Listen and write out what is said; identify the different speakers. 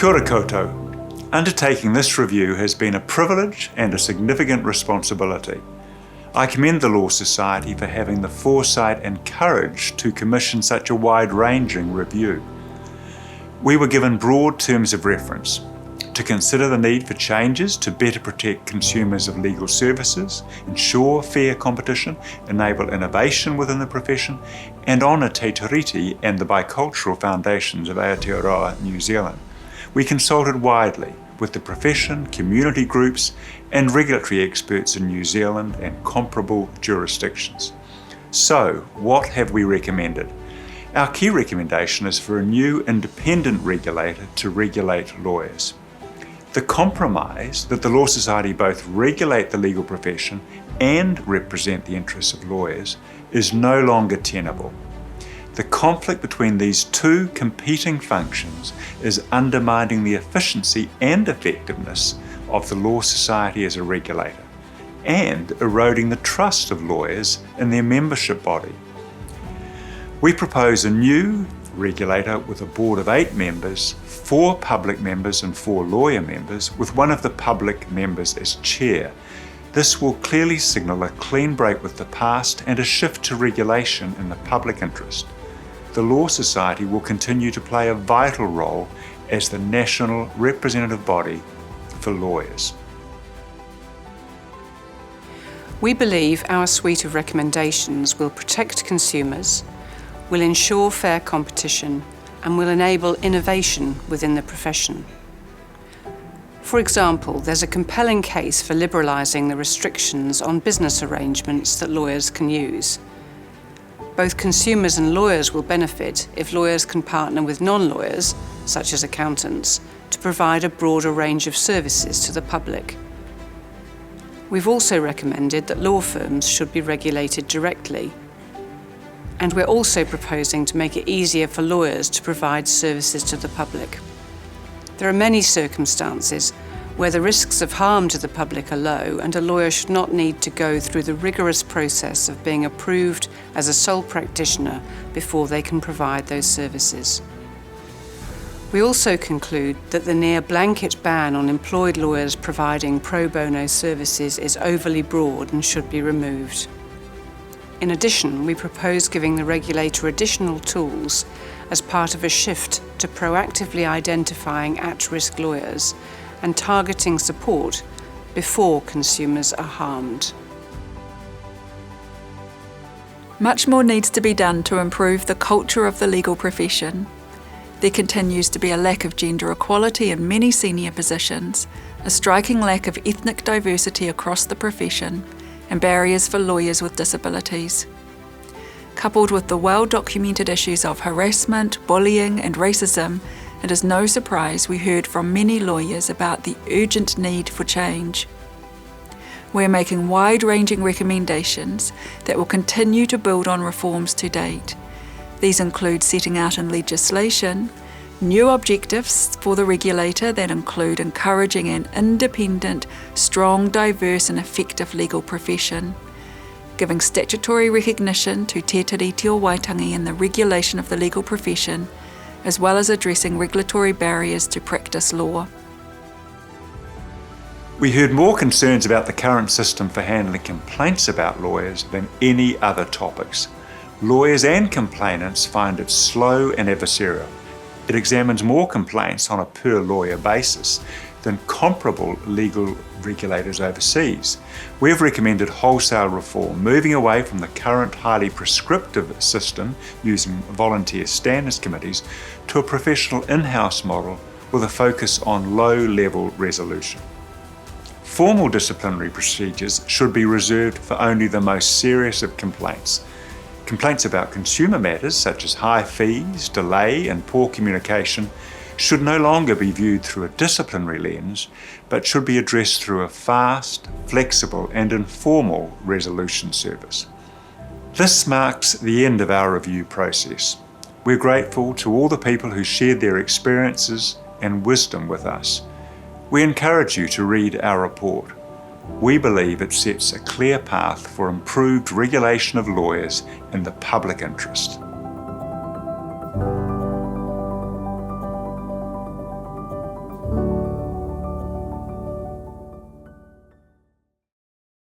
Speaker 1: Kia ora koutou. Undertaking this review has been a privilege and a significant responsibility. I commend the Law Society for having the foresight and courage to commission such a wide-ranging review. We were given broad terms of reference to consider the need for changes to better protect consumers of legal services, ensure fair competition, enable innovation within the profession, and honour Te Tiriti and the bicultural foundations of Aotearoa New Zealand. We consulted widely with the profession, community groups, and regulatory experts in New Zealand and comparable jurisdictions. So, what have we recommended? Our key recommendation is for a new independent regulator to regulate lawyers. The compromise that the Law Society both regulate the legal profession and represent the interests of lawyers is no longer tenable. The conflict between these two competing functions is undermining the efficiency and effectiveness of the Law Society as a regulator and eroding the trust of lawyers in their membership body. We propose a new regulator with a board of 8 members, 4 public members and 4 lawyer members, with one of the public members as chair. This will clearly signal a clean break with the past and a shift to regulation in the public interest. The Law Society will continue to play a vital role as the national representative body for lawyers.
Speaker 2: We believe our suite of recommendations will protect consumers, will ensure fair competition, and will enable innovation within the profession. For example, there's a compelling case for liberalising the restrictions on business arrangements that lawyers can use. Both consumers and lawyers will benefit if lawyers can partner with non-lawyers, such as accountants, to provide a broader range of services to the public. We've also recommended that law firms should be regulated directly. And we're also proposing to make it easier for lawyers to provide services to the public. There are many circumstances where the risks of harm to the public are low, and a lawyer should not need to go through the rigorous process of being approved as a sole practitioner before they can provide those services. We also conclude that the near blanket ban on employed lawyers providing pro bono services is overly broad and should be removed. In addition, we propose giving the regulator additional tools as part of a shift to proactively identifying at-risk lawyers and targeting support before consumers are harmed.
Speaker 3: Much more needs to be done to improve the culture of the legal profession. There continues to be a lack of gender equality in many senior positions, a striking lack of ethnic diversity across the profession, and barriers for lawyers with disabilities. Coupled with the well-documented issues of harassment, bullying and racism, it is no surprise we heard from many lawyers about the urgent need for change. We're making wide-ranging recommendations that will continue to build on reforms to date. These include setting out in legislation new objectives for the regulator that include encouraging an independent, strong, diverse and effective legal profession, giving statutory recognition to Te Tiriti o Waitangi in the regulation of the legal profession, as well as addressing regulatory barriers to practice law.
Speaker 1: We heard more concerns about the current system for handling complaints about lawyers than any other topics. Lawyers and complainants find it slow and adversarial. It examines more complaints on a per-lawyer basis than comparable legal regulators overseas. We have recommended wholesale reform, moving away from the current highly prescriptive system using volunteer standards committees to a professional in-house model with a focus on low-level resolution. Formal disciplinary procedures should be reserved for only the most serious of complaints. Complaints about consumer matters such as high fees, delay and poor communication should no longer be viewed through a disciplinary lens, but should be addressed through a fast, flexible and informal resolution service. This marks the end of our review process. We're grateful to all the people who shared their experiences and wisdom with us. We encourage you to read our report. We believe it sets a clear path for improved regulation of lawyers in the public interest.